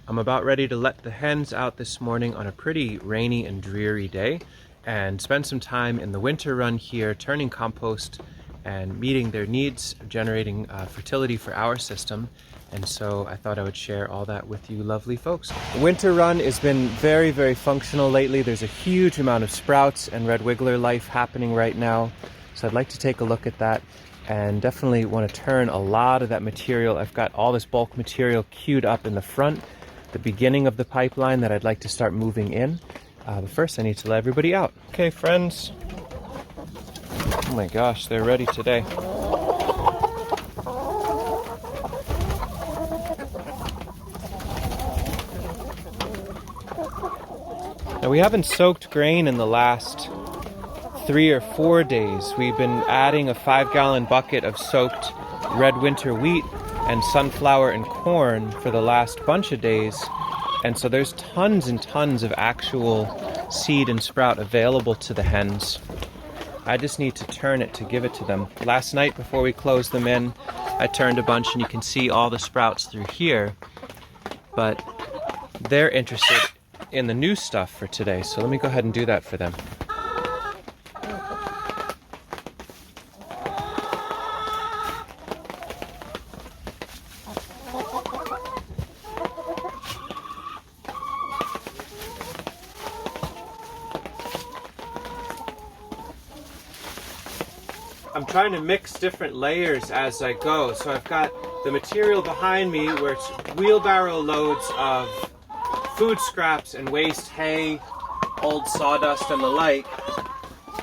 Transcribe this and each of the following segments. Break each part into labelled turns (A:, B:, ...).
A: I'm about ready to let the hens out this morning on a pretty rainy and dreary day and spend some time in the winter run here turning compost and meeting their needs, generating fertility for our system. And so I thought I would share all that with you lovely folks. The winter run has been very, very functional lately. There's a huge amount of sprouts and red wiggler life happening right now. So I'd like to take a look at that and definitely want to turn a lot of that material. I've got all this bulk material queued up in the front, the beginning of the pipeline that I'd like to start moving in. But first I need to let everybody out. Okay, friends. Oh my gosh, they're ready today. Now we haven't soaked grain in the last 3 or 4 days. We've been adding a 5-gallon bucket of soaked red winter wheat and sunflower and corn for the last bunch of days. And so there's tons and tons of actual seed and sprout available to the hens. I just need to turn it to give it to them. Last night before we closed them in, I turned a bunch and you can see all the sprouts through here. But they're interested in the new stuff for today, so let me go ahead and do that for them. I'm trying to mix different layers as I go. So I've got the material behind me where it's wheelbarrow loads of food scraps and waste hay, old sawdust and the like.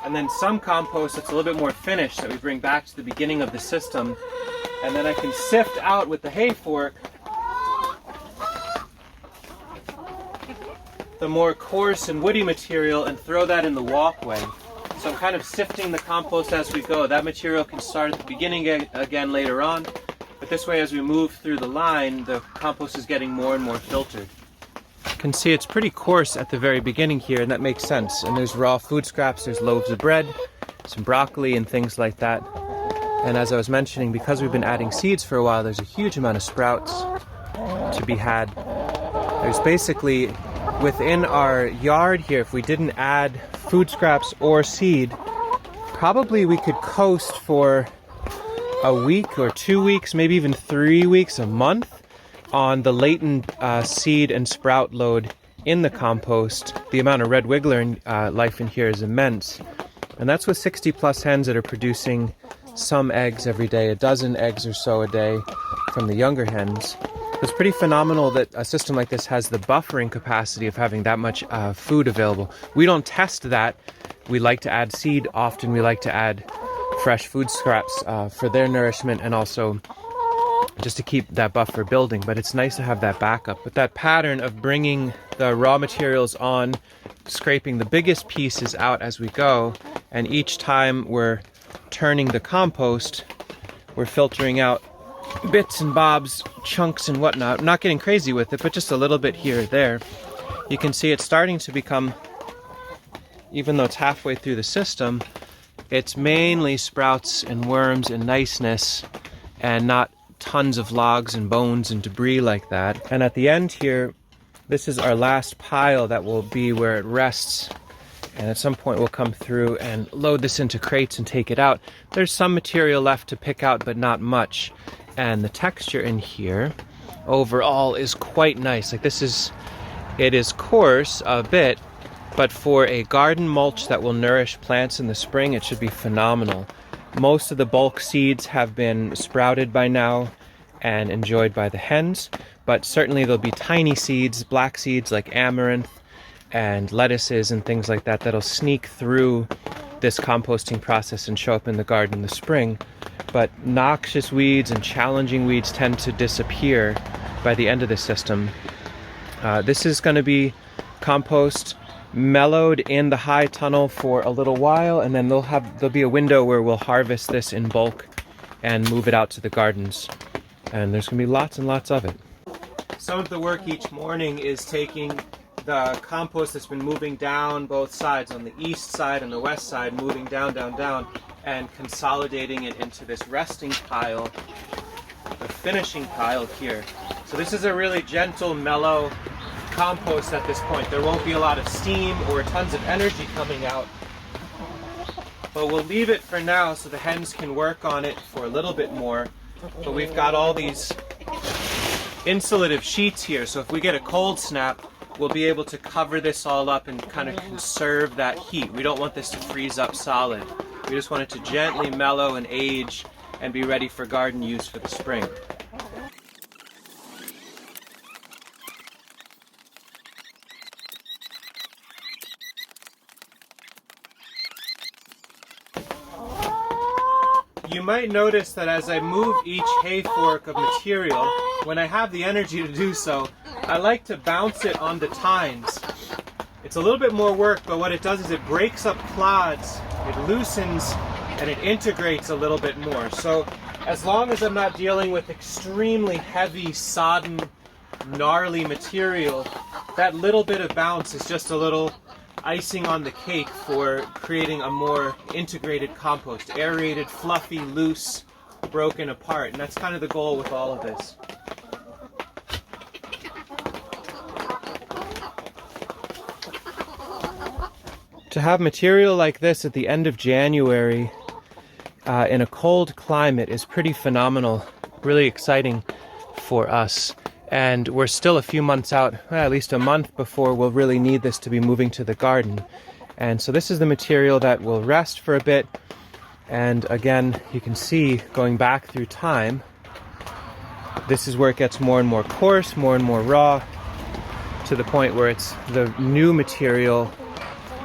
A: And then some compost that's a little bit more finished that we bring back to the beginning of the system. And then I can sift out with the hay fork the more coarse and woody material and throw that in the walkway. So I'm kind of sifting the compost as we go. That material can start at the beginning again later on, but this way as we move through the line, the compost is getting more and more filtered. You can see it's pretty coarse at the very beginning here, and that makes sense. And there's raw food scraps, there's loaves of bread, some broccoli and things like that. And as I was mentioning, because we've been adding seeds for a while, there's a huge amount of sprouts to be had. There's basically, within our yard here, if we didn't add food scraps or seed, probably we could coast for a week or 2 weeks, maybe even 3 weeks, a month on the latent seed and sprout load in the compost. The amount of red wiggler life in here is immense. And that's with 60 plus hens that are producing some eggs every day, a dozen eggs or so a day from the younger hens. It's pretty phenomenal that a system like this has the buffering capacity of having that much food available. We don't test that. We like to add seed. Often we like to add fresh food scraps for their nourishment and also just to keep that buffer building. But it's nice to have that backup. But that pattern of bringing the raw materials on, scraping the biggest pieces out as we go, and each time we're turning the compost, we're filtering out bits and bobs, chunks and whatnot. I'm not getting crazy with it, but just a little bit here or there. You can see it's starting to become, even though it's halfway through the system, it's mainly sprouts and worms and niceness and not tons of logs and bones and debris like that. And at the end here, this is our last pile that will be where it rests. And at some point we'll come through and load this into crates and take it out. There's some material left to pick out, but not much. And the texture in here overall is quite nice. Like it is coarse a bit, but for a garden mulch that will nourish plants in the spring, it should be phenomenal. Most of the bulk seeds have been sprouted by now and enjoyed by the hens, but certainly there'll be tiny seeds, black seeds like amaranth and lettuces and things like that that'll sneak through this composting process and show up in the garden in the spring. But noxious weeds and challenging weeds tend to disappear by the end of the system. This is going to be compost mellowed in the high tunnel for a little while, and then there'll be a window where we'll harvest this in bulk and move it out to the gardens. And there's going to be lots and lots of it. Some of the work each morning is taking the compost that's been moving down both sides, on the east side and the west side, moving down, down, down, and consolidating it into this resting pile, the finishing pile here. So this is a really gentle, mellow compost at this point. There won't be a lot of steam or tons of energy coming out. But we'll leave it for now so the hens can work on it for a little bit more. But we've got all these insulative sheets here, so if we get a cold snap, we'll be able to cover this all up and kind of conserve that heat. We don't want this to freeze up solid. We just want it to gently mellow and age and be ready for garden use for the spring. You might notice that as I move each hay fork of material, when I have the energy to do so, I like to bounce it on the tines. It's a little bit more work, but what it does is it breaks up clods, it loosens, and it integrates a little bit more. So as long as I'm not dealing with extremely heavy, sodden, gnarly material, that little bit of bounce is just a little icing on the cake for creating a more integrated compost. Aerated, fluffy, loose, broken apart. And that's kind of the goal with all of this. To have material like this at the end of January in a cold climate is pretty phenomenal, really exciting for us. And we're still a few months out, at least a month before we'll really need this to be moving to the garden. And so this is the material that will rest for a bit. And again, you can see going back through time, this is where it gets more and more coarse, more and more raw, to the point where it's the new material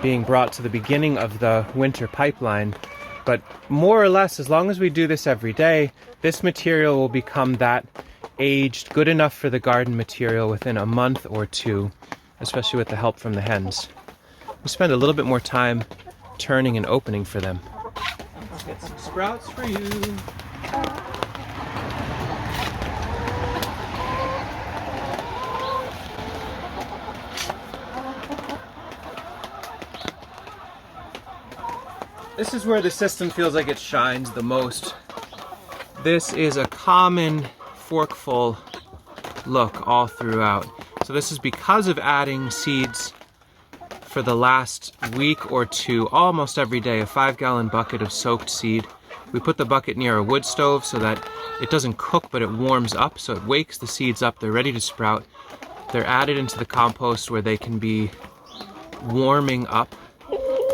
A: being brought to the beginning of the winter pipeline. But more or less, as long as we do this every day, this material will become that aged, good enough for the garden material within a month or two, especially with the help from the hens. We spend a little bit more time turning and opening for them. Let's get some sprouts for you. This is where the system feels like it shines the most. This is a common forkful look all throughout. So this is because of adding seeds for the last week or two, almost every day, a 5-gallon bucket of soaked seed. We put the bucket near a wood stove so that it doesn't cook, but it warms up, so it wakes the seeds up. They're ready to sprout. They're added into the compost where they can be warming up.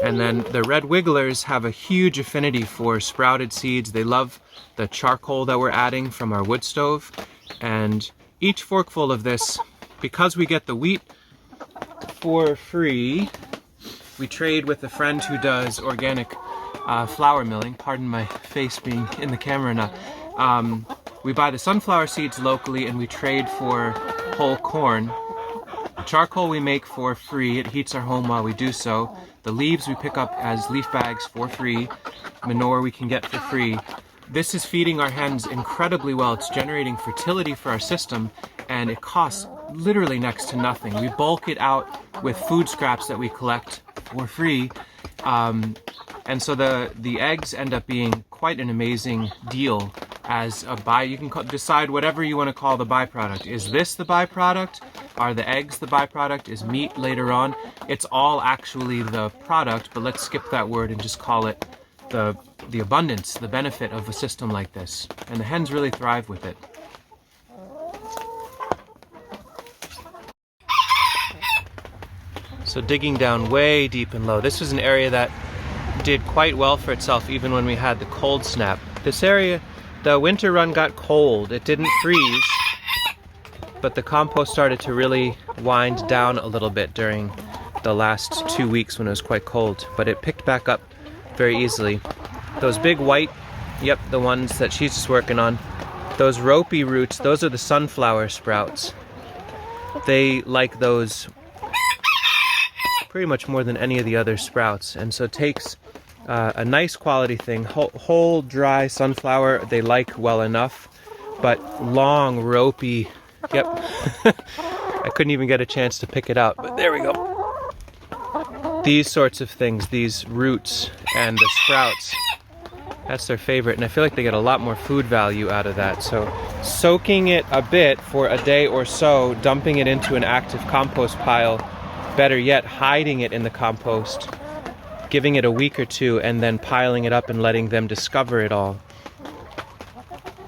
A: And then the red wigglers have a huge affinity for sprouted seeds. They love the charcoal that we're adding from our wood stove. And each forkful of this, because we get the wheat for free, we trade with a friend who does organic flour milling. Pardon my face being in the camera now. We buy the sunflower seeds locally and we trade for whole corn. Charcoal we make for free. It heats our home while we do so. The leaves we pick up as leaf bags for free. Manure we can get for free. This is feeding our hens incredibly well. It's generating fertility for our system, and it costs literally next to nothing. We bulk it out with food scraps that we collect for free. And so the eggs end up being quite an amazing deal as a you can decide whatever you want to call the byproduct. Is this the byproduct? Are the eggs the byproduct? Is meat later on? It's all actually the product, but let's skip that word and just call it the abundance, the benefit of a system like this. And the hens really thrive with it. So digging down way deep and low. This was an area that did quite well for itself even when we had the cold snap. This area, the winter run got cold. It didn't freeze, but the compost started to really wind down a little bit during the last 2 weeks when it was quite cold, but it picked back up very easily. Those big white, yep, the ones that she's just working on, those ropey roots, those are the sunflower sprouts. They like those pretty much more than any of the other sprouts, and so it takes a nice quality thing, whole dry sunflower they like well enough, but long ropey, yep. I couldn't even get a chance to pick it out, but there we go. These sorts of things, these roots and the sprouts, That's their favorite, and I feel like they get a lot more food value out of that. So soaking it a bit for a day or so, dumping it into an active compost pile, better yet, hiding it in the compost, giving it a week or two, and then piling it up and letting them discover it all.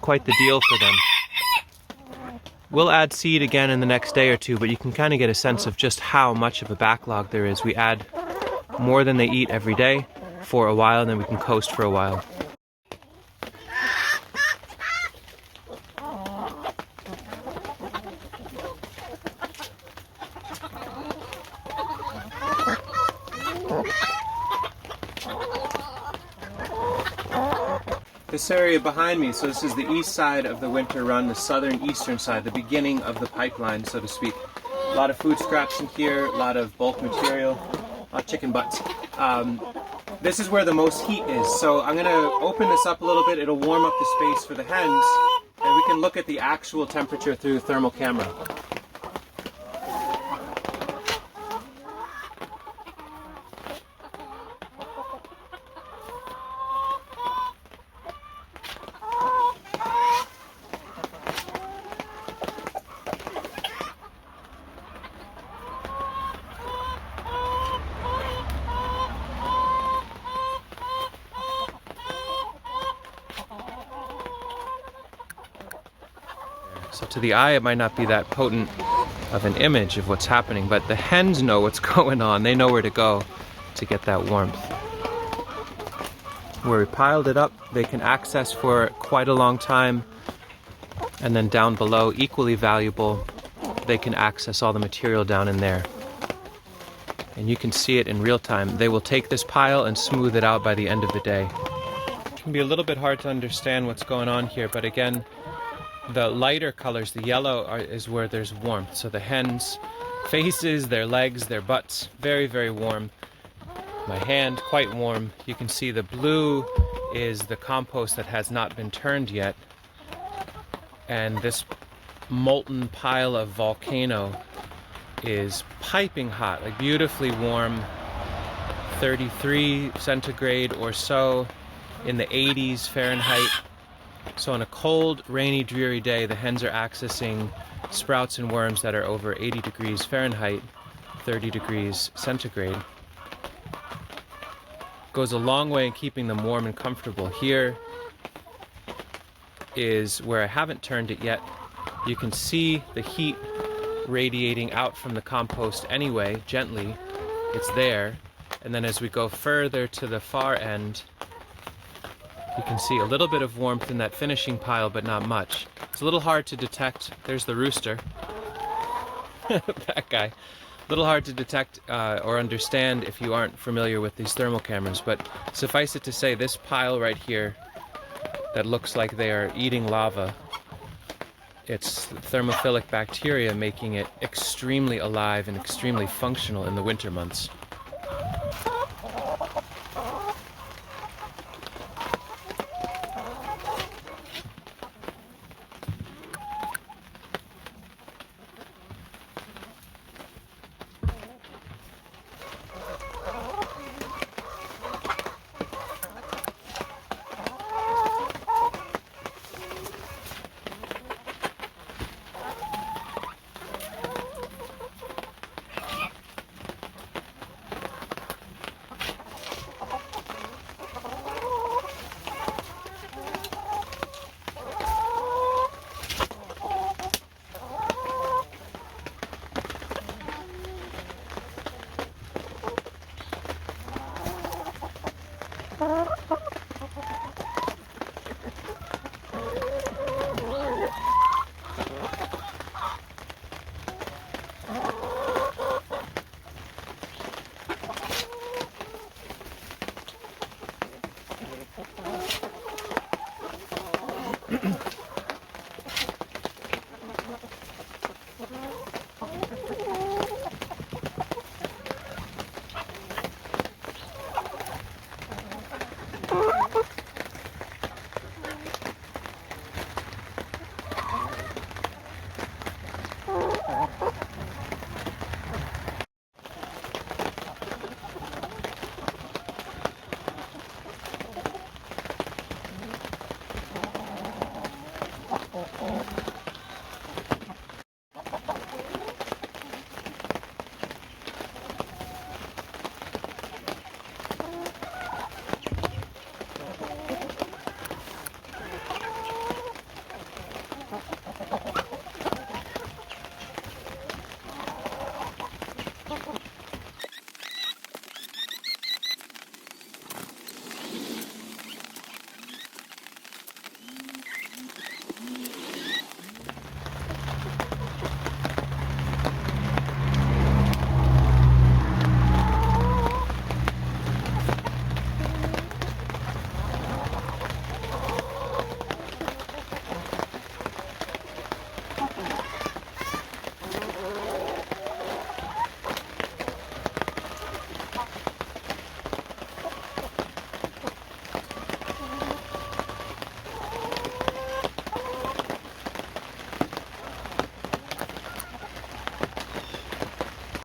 A: Quite the deal for them. We'll add seed again in the next day or two, but you can kind of get a sense of just how much of a backlog there is. We add more than they eat every day for a while, and then we can coast for a while. This area behind me, so this is the east side of the winter run, the southern eastern side, the beginning of the pipeline, so to speak. A lot of food scraps in here, a lot of bulk material, a lot of chicken butts. This is where the most heat is, so I'm going to open this up a little bit. It'll warm up the space for the hens, and we can look at the actual temperature through the thermal camera. So to the eye, it might not be that potent of an image of what's happening, but the hens know what's going on. They know where to go to get that warmth. Where we piled it up, they can access for quite a long time. And then down below, equally valuable, they can access all the material down in there. And you can see it in real time. They will take this pile and smooth it out by the end of the day. It can be a little bit hard to understand what's going on here, but again, the lighter colors, the yellow, is where there's warmth. So the hens' faces, their legs, their butts, very, very warm. My hand, quite warm. You can see the blue is the compost that has not been turned yet. And this molten pile of volcano is piping hot, like beautifully warm, 33 centigrade or so, in the 80s Fahrenheit. So on a cold, rainy, dreary day, the hens are accessing sprouts and worms that are over 80 degrees Fahrenheit, 30 degrees centigrade. Goes a long way in keeping them warm and comfortable. Here is where I haven't turned it yet. You can see the heat radiating out from the compost anyway, gently. It's there. And then as we go further to the far end, you can see a little bit of warmth in that finishing pile, but not much. It's a little hard to detect. There's the rooster. That guy. A little hard to detect or understand if you aren't familiar with these thermal cameras, but suffice it to say, this pile right here that looks like they are eating lava, it's thermophilic bacteria making it extremely alive and extremely functional in the winter months.